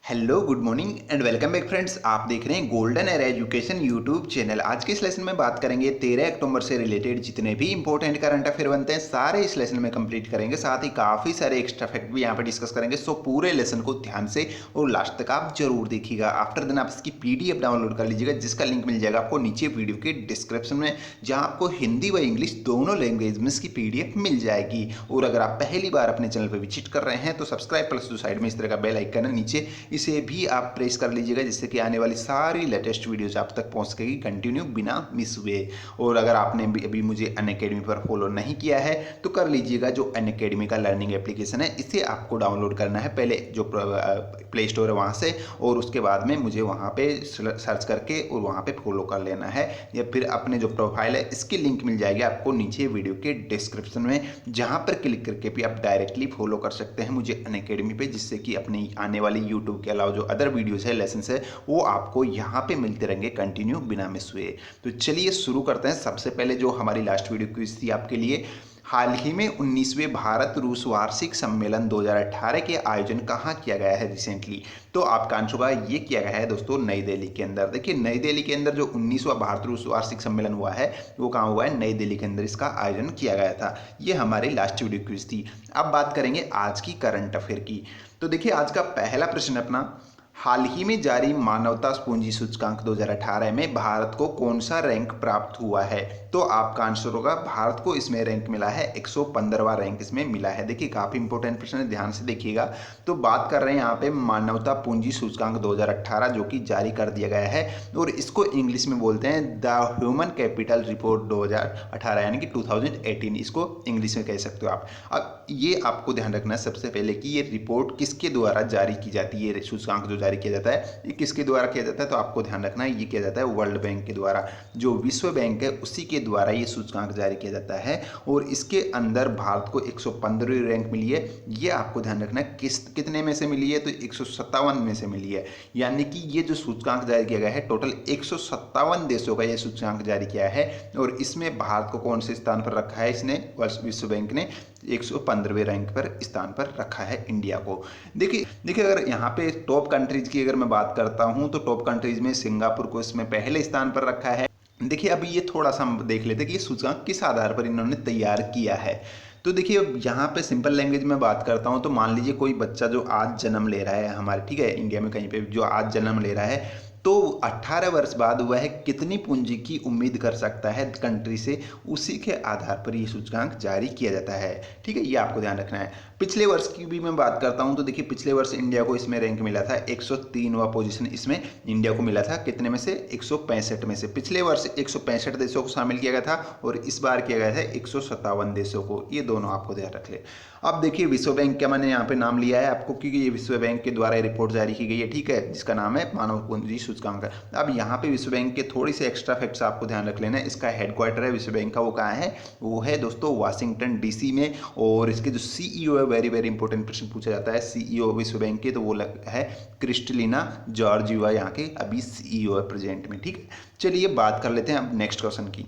Hello good morning and welcome back friends. आप देख रहे हैं golden era education YouTube channel. आज के इस लेसन में बात करेंगे 13 अक्टूबर से रिलेटेड जितने भी इंपॉर्टेंट करंट अफेयर बनते हैं सारे इस लेसन में कंप्लीट करेंगे। साथ ही काफ़ी सारे एक्स्ट्रा फैक्ट भी यहाँ पे डिस्कस करेंगे। सो पूरे लेसन को ध्यान से और लास्ट तक आप जरूर देखिएगा। आफ्टर देन आप इसकी PDF डाउनलोड कर लीजिएगा, जिसका लिंक मिल जाएगा आपको नीचे वीडियो के डिस्क्रिप्शन में, जहाँ आपको हिंदी व इंग्लिश दोनों लैंग्वेज में इसकी PDF मिल जाएगी। और अगर आप पहली बार अपने चैनल पर विजिट कर रहे हैं तो सब्सक्राइब प्लस जो साइड में इस तरह का बेल आइकन है नीचे, इसे भी आप प्रेस कर लीजिएगा, जिससे कि आने वाली सारी लेटेस्ट वीडियोज आप तक पहुंच सकेगी कंटिन्यू बिना मिस हुए। और अगर आपने भी अभी मुझे अनअकैडमी पर फॉलो नहीं किया है तो कर लीजिएगा। जो अनअकैडमी का लर्निंग एप्लीकेशन है इसे आपको डाउनलोड करना है, पहले जो प्ले स्टोर है वहाँ से, और उसके बाद में मुझे वहाँ पे सर्च करके और वहाँ पे फॉलो कर लेना है। या फिर अपने जो प्रोफाइल है इसकी लिंक मिल जाएगी आपको नीचे वीडियो के डिस्क्रिप्शन में, जहाँ पर क्लिक करके भी आप डायरेक्टली फॉलो कर सकते हैं मुझे अनअकैडमी पे, जिससे कि अपनी आने वाली यूट्यूब के अलावा जो अदर वीडियोस है, लेसन है, वो आपको यहाँ पे मिलते रहेंगे कंटिन्यू बिना मिस हुए। तो चलिए शुरू करते हैं। सबसे पहले जो हमारी लास्ट वीडियो क्विज थी आपके लिए, हाल ही में 19वें भारत रूस वार्षिक सम्मेलन 2018 के आयोजन कहाँ किया गया है रिसेंटली? तो आपका आंसर होगा ये किया गया है दोस्तों नई दिल्ली के अंदर। देखिए नई दिल्ली के अंदर जो 19वां भारत रूस वार्षिक सम्मेलन हुआ है वो कहाँ हुआ है? नई दिल्ली के अंदर इसका आयोजन किया गया था। ये हमारी लास्ट वीडियो क्विज थी। अब बात करेंगे आज की करंट अफेयर की। तो देखिए आज का पहला प्रश्न अपना, हाल ही में जारी मानवता पूंजी सूचकांक 2018 में भारत को कौन सा रैंक प्राप्त हुआ है? तो आपका आंसर होगा भारत को इसमें रैंक मिला है 115वां रैंक इसमें मिला है। देखिए काफी इंपॉर्टेंट प्रश्न है, ध्यान से देखिएगा। तो बात कर रहे हैं यहाँ पे मानवता पूंजी सूचकांक 2018 जो कि जारी कर दिया गया है, और इसको इंग्लिश में बोलते हैं द ह्यूमन कैपिटल रिपोर्ट 2018 यानी कि 2018, इसको इंग्लिश में कह सकते हो आप। अब ये आपको ध्यान रखना है सबसे पहले कि ये रिपोर्ट किसके द्वारा जारी की जाती है, सूचकांक जो जारी किया जाता है ये किसके द्वारा किया जाता है? तो आपको ध्यान रखना है ये किया जाता है वर्ल्ड बैंक के द्वारा। जो विश्व बैंक है उसी के द्वारा ये सूचकांक जारी किया जाता है, और इसके अंदर भारत को 115वीं रैंक मिली है। ये आपको ध्यान रखना है कितने में से मिली है? तो 157 में से मिली है। यानी कि ये जो सूचकांक जारी किया गया है टोटल 157 देशों का ये सूचकांक जारी किया है, और इसमें भारत को कौन से स्थान पर रखा है? इसने विश्व बैंक ने 115वें रैंक पर स्थान पर रखा है इंडिया को। देखिए अगर यहाँ पे टॉप कंट्रीज की अगर मैं बात करता हूँ तो टॉप कंट्रीज में सिंगापुर को इसमें पहले स्थान पर रखा है। देखिए अभी ये थोड़ा सा हम देख लेते हैं कि ये सूचकांक किस आधार पर इन्होंने तैयार किया है। तो देखिए यहाँ पे सिंपल लैंग्वेज में बात करता हूँ तो मान लीजिए कोई बच्चा जो आज जन्म ले रहा है हमारे, ठीक है, इंडिया में कहीं पे जो आज जन्म ले रहा है, तो 18 वर्ष बाद वह कितनी पूंजी की उम्मीद कर सकता है कंट्री से, उसी के आधार पर ये सूचकांक जारी किया जाता है। ठीक है, ये आपको ध्यान रखना है। पिछले वर्ष की भी मैं बात करता हूं तो देखिए पिछले वर्ष इंडिया को इसमें रैंक मिला था 103वां पोजीशन इसमें इंडिया को मिला था। कितने में से? 165 में से। पिछले वर्ष 165 देशों को शामिल किया गया था और इस बार किया गया था 157 देशों को। ये दोनों आपको ध्यान रख ले। अब देखिए विश्व बैंक का मैंने यहाँ पे नाम लिया है आपको, क्योंकि ये विश्व बैंक के द्वारा रिपोर्ट जारी की गई है, ठीक है, जिसका नाम है मानव पूंजी सूचकांक। अब यहाँ पे विश्व बैंक के थोड़ी से एक्स्ट्रा फैक्ट्स आपको ध्यान रख लेना है। इसका हेडक्वार्टर है विश्व बैंक का, वो कहाँ है? वो है दोस्तों वाशिंगटन DC में। और इसके जो CEO है, वेरी वेरी इंपॉर्टेंट प्रश्न पूछा जाता है CEO विश्व बैंक के, तो वो है क्रिस्टलिना जॉर्जिवा, यहाँ के अभी CEO है प्रेजेंट में। ठीक है, चलिए बात कर लेते हैं अब नेक्स्ट क्वेश्चन की।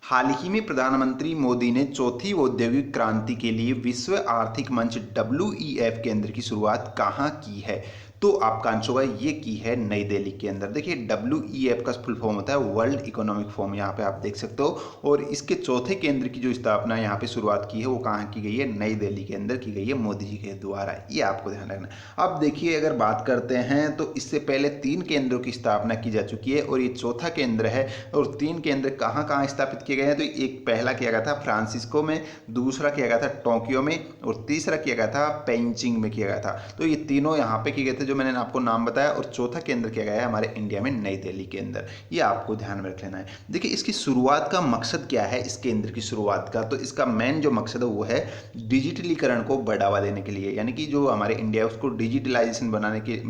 हाल ही में प्रधानमंत्री मोदी ने चौथी औद्योगिक क्रांति के लिए विश्व आर्थिक मंच WEF केंद्र की शुरुआत कहाँ की है? तो आपका आंसर होगा ये की है नई दिल्ली के अंदर। देखिए WEF का फुल फॉर्म होता है वर्ल्ड इकोनॉमिक फोरम, यहाँ पे आप देख सकते हो। और इसके चौथे केंद्र की जो स्थापना यहाँ पे शुरुआत की है वो कहाँ की गई है? नई दिल्ली के अंदर की गई है मोदी जी के द्वारा। ये आपको ध्यान रखना। अब देखिए अगर बात करते हैं तो इससे पहले 3 केंद्रों की स्थापना की जा चुकी है और ये चौथा केंद्र है। और 3 केंद्र कहाँ कहाँ स्थापित किए गए हैं? तो एक पहला किया गया था फ्रांसिस्को में, दूसरा किया गया था टोक्यो में, और तीसरा किया गया था पेइचिंग में किया गया था। तो ये तीनों यहाँ पे किए गए थे जो मैंने आपको नाम बताया, और चौथा केंद्र किया गया है हमारे इंडिया में नई दिल्ली के अंदर। ये आपको ध्यान में रख लेना है। देखिए इसकी शुरुआत का मकसद क्या है? इस केंद्र की शुरुआत का, तो इसका मेन जो मकसद है वो है डिजिटलीकरण को बढ़ावा देने के लिए, यानी कि जो हमारे इंडिया है उसको डिजिटलाइजेशन बनाने के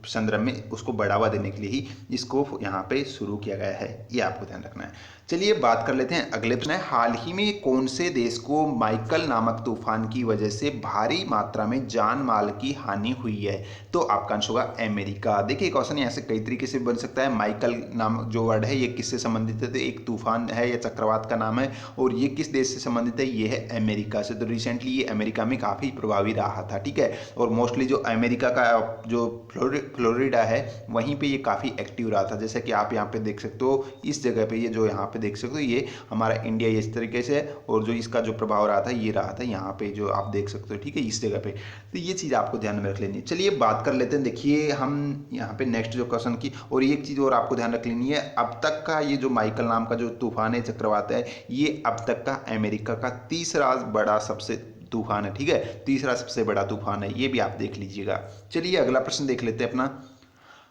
संदर्भ में उसको बढ़ावा देने के लिए ही इसको यहाँ पे शुरू किया गया है। ये आपको ध्यान रखना है। चलिए बात कर लेते हैं अगले प्रश्न है, हाल ही में कौन से देश को माइकल नामक तूफान की वजह से भारी मात्रा में जान माल की हानि हुई है? तो आपका आंसर होगा अमेरिका। देखिए क्वेश्चन यहाँ से कई तरीके से बन सकता है। माइकल नाम जो वर्ड है ये किससे संबंधित है? तो एक तूफान है या चक्रवात का नाम है, और ये किस देश से संबंधित है? ये है अमेरिका से। तो रिसेंटली ये अमेरिका में काफ़ी प्रभावी रहा था, ठीक है। और मोस्टली जो अमेरिका का जो फ्लोरिडा है वहीं पे ये काफ़ी एक्टिव रहा था। जैसे कि आप यहाँ पे देख सकते हो, इस जगह पे ये जो यहाँ पे देख सकते हो ये हमारा इंडिया इस तरीके से है, और जो इसका जो प्रभाव रहा था ये रहा था यहाँ पे जो आप देख सकते हो, ठीक है, इस जगह पे। तो ये चीज़ आपको ध्यान में रख लेनी है। चलिए बात कर लेते हैं, देखिए हम यहाँ पे नेक्स्ट जो क्वेश्चन की, और एक चीज़ और आपको ध्यान रख लेनी है, अब तक का ये जो माइकल नाम का जो तूफान है, चक्रवात है, ये अब तक का अमेरिका का तीसरा बड़ा सबसे तूफान है, ठीक है, तीसरा सबसे बड़ा तूफान है, ये भी आप देख लीजिएगा। चलिए अगला प्रश्न देख लेते हैं अपना,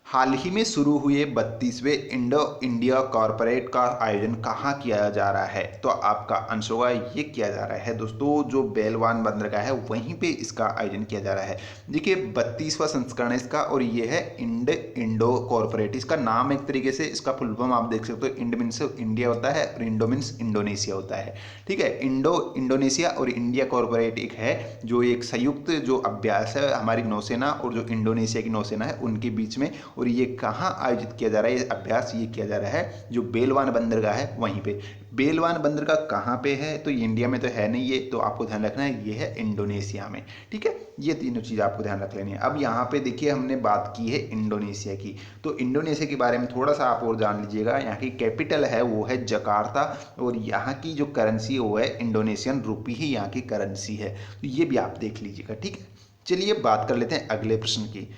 हाल ही में शुरू हुए 32वें इंडो इंडिया कॉरपोरेट का आयोजन कहाँ किया जा रहा है? तो आपका आंसर होगा ये किया जा रहा है दोस्तों जो बेलवान बंदरगाह है वहीं पे इसका आयोजन किया जा रहा है। देखिए 32वां संस्करण है इसका, और ये है इंडो कॉरपोरेट। इसका नाम एक तरीके से इसका फुल फॉर्म आप देख सकते हो, इंड मीन्स इंडिया होता है और इंडो मीन्स इंडोनेशिया होता है, ठीक है। इंडोनेशिया और इंडिया कॉरपोरेट एक है जो एक संयुक्त जो अभ्यास है हमारी नौसेना और जो इंडोनेशिया की नौसेना है उनके बीच में, और ये कहाँ आयोजित किया जा रहा है? ये अभ्यास ये किया जा रहा है जो बेलवान बंदरगाह है वहीं पे। बेलवान बंदरगाह कहाँ पे है? तो ये इंडिया में तो है नहीं, ये तो आपको ध्यान रखना है, ये है इंडोनेशिया में, ठीक है। ये तीनों चीज़ आपको ध्यान रख लेनी है। अब यहाँ पे देखिए हमने बात की है इंडोनेशिया की, तो इंडोनेशिया के बारे में थोड़ा सा आप और जान लीजिएगा। यहाँ की कैपिटल है वो है जकार्ता, और यहाँ की जो करेंसी वो है इंडोनेशियन रुपी ही यहाँ की करेंसी है, तो ये भी आप देख लीजिएगा, ठीक है। चलिए बात कर लेते हैं अगले प्रश्न की,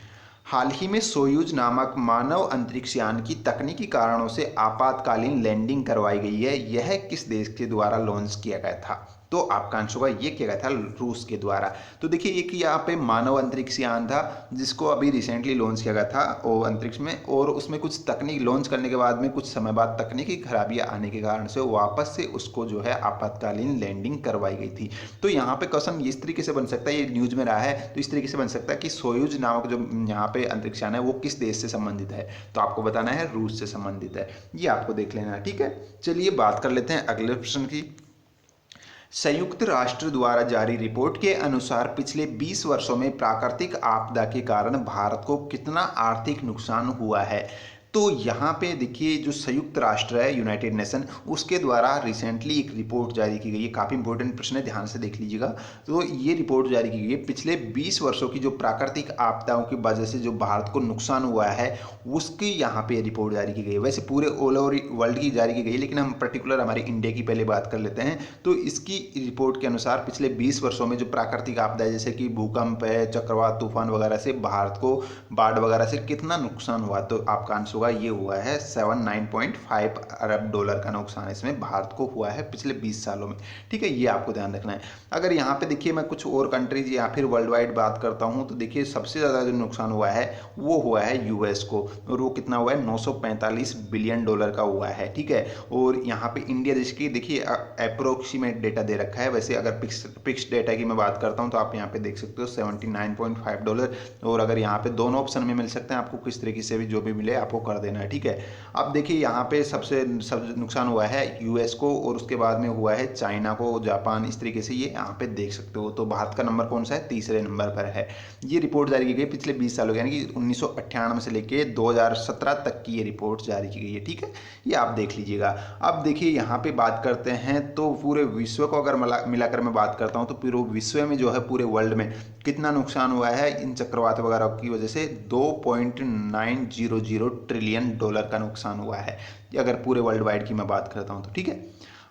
हाल ही में सोयूज नामक मानव अंतरिक्ष यान की तकनीकी कारणों से आपातकालीन लैंडिंग करवाई गई है, यह किस देश के द्वारा लॉन्च किया गया था? तो आपका आंसर होगा ये किया गया था रूस के द्वारा। तो देखिए एक यहाँ पे मानव अंतरिक्ष यान था जिसको अभी रिसेंटली लॉन्च किया गया था वो अंतरिक्ष में, और उसमें कुछ तकनीक लॉन्च करने के बाद में कुछ समय बाद तकनीकी खराबियां आने के कारण से वापस से उसको जो है आपातकालीन लैंडिंग करवाई गई थी। तो यहाँ पे क्वेश्चन इस तरीके से बन सकता है, ये न्यूज में रहा है तो इस तरीके से बन सकता है कि सोयूज नामक जो यहाँ पे अंतरिक्ष यान है वो किस देश से संबंधित है? तो आपको बताना है रूस से संबंधित है, ये आपको देख लेना है, ठीक है। चलिए बात कर लेते हैं अगले प्रश्न की, संयुक्त राष्ट्र द्वारा जारी रिपोर्ट के अनुसार पिछले 20 वर्षों में प्राकृतिक आपदा के कारण भारत को कितना आर्थिक नुकसान हुआ है? तो यहाँ पे देखिए जो संयुक्त राष्ट्र है यूनाइटेड नेशन उसके द्वारा रिसेंटली एक रिपोर्ट जारी की गई है, काफ़ी इंपॉर्टेंट प्रश्न है, ध्यान से देख लीजिएगा। तो ये रिपोर्ट जारी की गई है पिछले 20 वर्षों की जो प्राकृतिक आपदाओं की वजह से जो भारत को नुकसान हुआ है उसकी यहाँ पे रिपोर्ट जारी की गई है। वैसे पूरे ऑल ओवर वर्ल्ड की जारी की गई है, लेकिन हम पर्टिकुलर हमारे इंडिया की पहले बात कर लेते हैं। तो इसकी रिपोर्ट के अनुसार पिछले 20 वर्षों में जो प्राकृतिक आपदा है जैसे कि भूकंप है, चक्रवात, तूफान वगैरह से भारत को बाढ़ वगैरह से कितना नुकसान हुआ? तो आपका आंसर होगा ये हुआ है 79.5 अरब डॉलर का नुकसान इसमें भारत को हुआ है पिछले 20 सालों में, ठीक है, ये आपको ध्यान रखना है। अगर यहाँ पे देखिए मैं कुछ और कंट्रीज या फिर वर्ल्ड वाइड बात करता हूँ तो देखिए सबसे ज़्यादा जो नुकसान हुआ है वो हुआ है यूएस को, और वो कितना हुआ है 945 बिलियन डॉलर का हुआ है, ठीक है। और यहाँ पे इंडिया देश की देखिए अप्रोक्सीमेट डेटा दे रखा है, वैसे अगर फिक्स डेटा की मैं बात करता हूँ तो आप यहाँ पे देख सकते हो 79.5 डॉलर, और अगर यहाँ पे दोनों ऑप्शन में मिल सकते हैं आपको, किस तरीके से भी जो भी मिले आपको कर देना है, ठीक है। अब देखिए यहाँ पे सबसे नुकसान हुआ है यूएस को, और उसके बाद में हुआ है चाइना को, जापान, इस तरीके से ये यहाँ पे देख सकते हो। तो भारत का नंबर कौन सा है? तीसरे नंबर पर है। ये रिपोर्ट जारी की गई पिछले 20 सालों यानी कि 1998 से लेके 2017 तक की ये रिपोर्ट जारी की गई है, ठीक है, ये आप देख लीजिएगा। अब देखिए यहाँ पे बात करते हैं तो पूरे विश्व को अगर मिलाकर मैं बात करता हूँ तो पूरे विश्व में जो है पूरे वर्ल्ड में कितना नुकसान हुआ है इन चक्रवात वगैरह की वजह से? 2.900 ट्रिलियन डॉलर का नुकसान हुआ है अगर पूरे वर्ल्ड वाइड की मैं बात करता हूँ तो, ठीक है।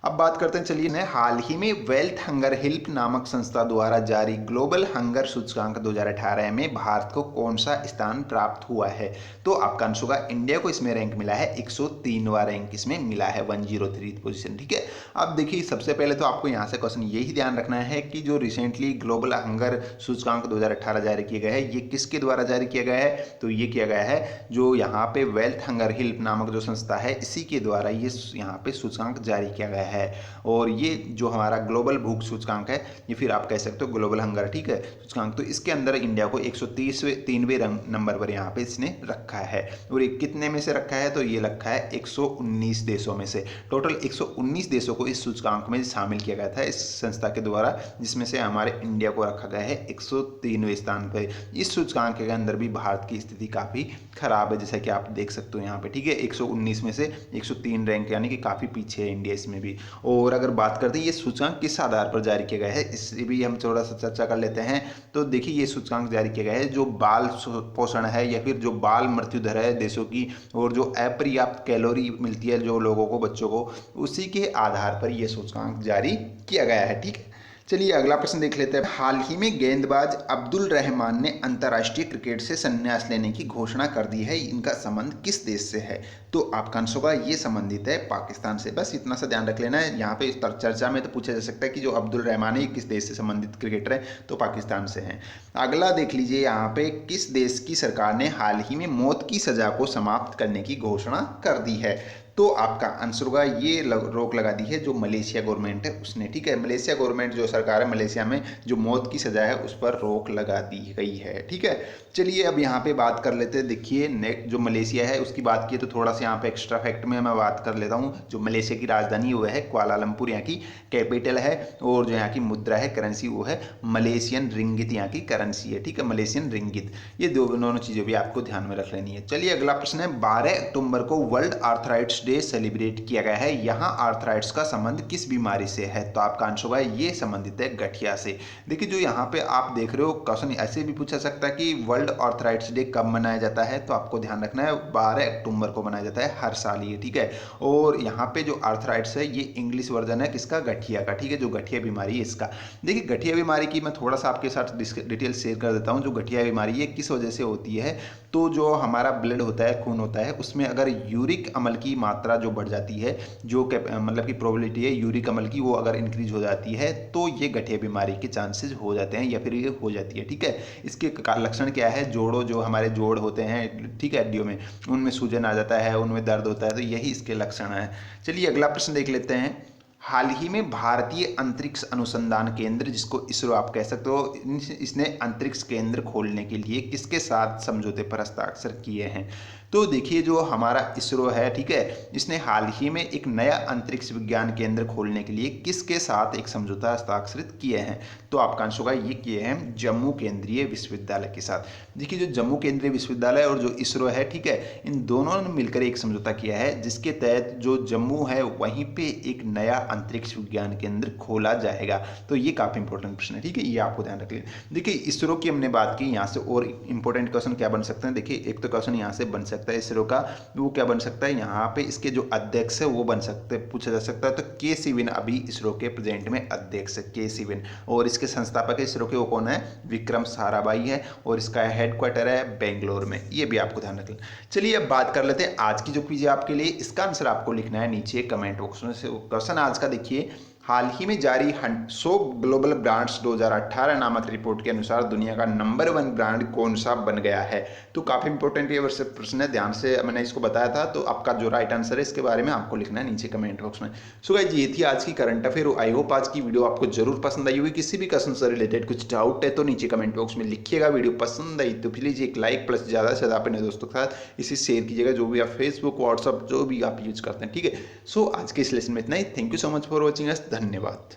अब बात करते हैं, चलिए ने हाल ही में वेल्थ हंगर हेल्प नामक संस्था द्वारा जारी ग्लोबल हंगर सूचकांक 2018 में भारत को कौन सा स्थान प्राप्त हुआ है? तो आपका आंसर होगा इंडिया को इसमें रैंक मिला है 103वां रैंक इसमें मिला है, 103 पोजीशन, ठीक है। अब देखिए सबसे पहले तो आपको यहाँ से क्वेश्चन यही ध्यान रखना है कि जो रिसेंटली ग्लोबल हंगर सूचकांक 2018 जारी किया गया है ये किसके द्वारा जारी किया गया है? तो ये किया गया है जो यहाँ पे वेल्थ हंगर हेल्प नामक जो संस्था है इसी के द्वारा ये यहाँ पे सूचकांक जारी किया गया है। है। और ये जो हमारा ग्लोबल भूख सूचकांक है, ये फिर आप कह सकते हो ग्लोबल हंगर, ठीक है, सूचकांक, तो इसके अंदर इंडिया को 130वें नंबर पर यहाँ पे इसने रखा है। और ये कितने में से रखा है, तो ये रखा है 119 देशों में से। टोटल 119 देशों को इस सूचकांक में शामिल किया गया था इस संस्था के द्वारा, जिसमें से हमारे इंडिया को रखा गया है 103वें स्थान पर। इस सूचकांक के अंदर भी भारत की स्थिति काफ़ी खराब है, जैसा कि आप देख सकते हो यहाँ पे, ठीक है। 119 में से 103 रैंक, यानी कि काफ़ी पीछे है इंडिया इसमें भी। और अगर बात करते हैं ये सूचकांक किस आधार पर जारी किया गया है, इससे भी हम थोड़ा सा चर्चा कर लेते हैं। तो देखिए ये सूचकांक जारी किया गया है जो बाल पोषण है या फिर जो बाल मृत्यु दर है देशों की, और जो अपर्याप्त कैलोरी मिलती है जो लोगों को, बच्चों को, उसी के आधार पर यह सूचकांक जारी किया गया है, ठीक है। चलिए अगला प्रश्न देख लेते हैं। हाल ही में गेंदबाज अब्दुल रहमान ने अंतर्राष्ट्रीय क्रिकेट से संन्यास लेने की घोषणा कर दी है, इनका संबंध किस देश से है, तो आपका आंसर होगा ये संबंधित है पाकिस्तान से। बस इतना सा ध्यान रख लेना है। यहाँ पे इस चर्चा में तो पूछा जा सकता है कि जो अब्दुल रहमान है किस देश से संबंधित क्रिकेटर है, तो पाकिस्तान से हैं। अगला देख लीजिए, यहाँ पे किस देश की सरकार ने हाल ही में मौत की सजा को समाप्त करने की घोषणा कर दी है, तो आपका आंसर होगा ये रोक लगा दी है जो मलेशिया गवर्नमेंट है उसने, ठीक है। मलेशिया गवर्नमेंट जो सरकार है मलेशिया में, जो मौत की सजा है उस पर रोक लगा दी गई है, ठीक है। चलिए अब यहाँ पे बात कर लेते हैं। देखिए जो मलेशिया है उसकी बात की तो थोड़ा सा यहाँ पे एक्स्ट्रा फैक्ट में मैं बात कर लेता हूँ। जो मलेशिया की राजधानी वो है कुआलालंपुर, यहाँ की कैपिटल है, और जो यहाँ की मुद्रा है, करेंसी, वो है मलेशियन रिंगित, यहाँ की करेंसी है, ठीक है, मलेशियन रिंगित। ये दोनों चीज़ें भी आपको ध्यान में रख लेनी है। चलिए अगला प्रश्न है, 12 अक्टूबर को वर्ल्ड आर्थराइटिस डे सेलिब्रेट किया गया है, यहाँ आर्थराइटिस का संबंध किस बीमारी से है, तो आपका आंसर होगा ये संबंधित है गठिया से। देखिए जो यहाँ पे आप देख रहे हो क्वेश्चन ऐसे भी पूछा सकता है कि वर्ल्ड आर्थराइटिस डे कब मनाया जाता है, तो आपको ध्यान रखना है 12 अक्टूबर को मनाया जाता है हर साल ये, ठीक है। और यहाँ पे जो आर्थराइटिस है ये इंग्लिश वर्जन है किसका, गठिया का, ठीक है, जो गठिया बीमारी है इसका। देखिए गठिया बीमारी की मैं थोड़ा सा आपके साथ डिटेल शेयर कर देता हूँ। जो गठिया बीमारी है किस वजह से होती है, तो जो हमारा ब्लड होता है, खून होता है, उसमें अगर यूरिक अम्ल की मात्रा जो बढ़ जाती है, जो मतलब की प्रोबेबिलिटी है यूरिक अम्ल की, वो अगर इंक्रीज हो जाती है तो ये गठिया बीमारी के चांसेस हो जाते हैं या फिर ये हो जाती है, ठीक है। इसके लक्षण क्या है, जोड़ों, जो हमारे जोड़ होते हैं, ठीक है, हड्डियों में, उनमें सूजन आ जाता है, उनमें दर्द होता है, तो यही इसके लक्षण है। चलिए अगला प्रश्न देख लेते हैं। हाल ही में भारतीय अंतरिक्ष अनुसंधान केंद्र, जिसको इसरो आप कह सकते हो, इसने अंतरिक्ष केंद्र खोलने के लिए किसके साथ समझौते पर हस्ताक्षर किए हैं, तो देखिए जो हमारा इसरो है, ठीक है, इसने हाल ही में एक नया अंतरिक्ष विज्ञान केंद्र खोलने के लिए किसके साथ एक समझौता हस्ताक्षरित किए हैं, तो आपका आंसर होगा ये किए हैं जम्मू केंद्रीय विश्वविद्यालय के साथ। देखिए जो जम्मू केंद्रीय विश्वविद्यालय और जो इसरो है, ठीक है, इन दोनों ने मिलकर एक समझौता किया है, जिसके तहत जो जम्मू है वहीं पे एक नया अंतरिक्ष विज्ञान केंद्र खोला जाएगा। तो ये काफी इंपॉर्टेंट प्रश्न है, ठीक है, ये आपको ध्यान रखिए। देखिए इसरो की हमने बात की, यहाँ से और इंपॉर्टेंट क्वेश्चन क्या बन सकते हैं, देखिए एक तो क्वेश्चन यहाँ से बन सकता है इसरो का, वो क्या बन सकता है, यहाँ पे इसके जो अध्यक्ष है वो बन सकते, पूछा जा सकता है, तो के सिवन अभी इसरो के प्रेजेंट में अध्यक्ष है, के सिवन। और इसके संस्थापक इसरो के वो कौन है, विक्रम साराभाई है, और इसका हेडक्वार्टर है बेंगलोर में, ये भी आपको ध्यान रखना। चलिए अब बात कर लेते हैं आज की जो क्विज है आपके लिए, इसका आंसर आपको लिखना है नीचे कमेंट बॉक्स में। क्वेश्चन आज का देखिए, हाल ही में जारी 100 ग्लोबल ब्रांड्स 2018 नामक रिपोर्ट के अनुसार दुनिया का नंबर 1 ब्रांड कौन सा बन गया है, तो काफी इंपॉर्टेंट ये प्रश्न है, ध्यान से मैंने इसको बताया था, तो आपका जो राइट आंसर है इसके बारे में आपको लिखना है नीचे कमेंट बॉक्स में। सो गाइस ये थी आज की करंट अफेयर। आई होप आज की वीडियो आपको जरूर पसंद आई होगी। किसी भी क्वेश्चन से रिलेटेड कुछ डाउट है तो नीचे कमेंट बॉक्स में लिखिएगा। वीडियो पसंद आई तो प्लीज एक लाइक, प्लस ज़्यादा से ज़्यादा अपने दोस्तों के साथ इसे शेयर कीजिएगा, जो भी आप फेसबुक, व्हाट्सअप, जो भी आप यूज करते हैं, ठीक है। सो आज के इस लेसन में इतना ही। Thank you so much for watching us, धन्यवाद।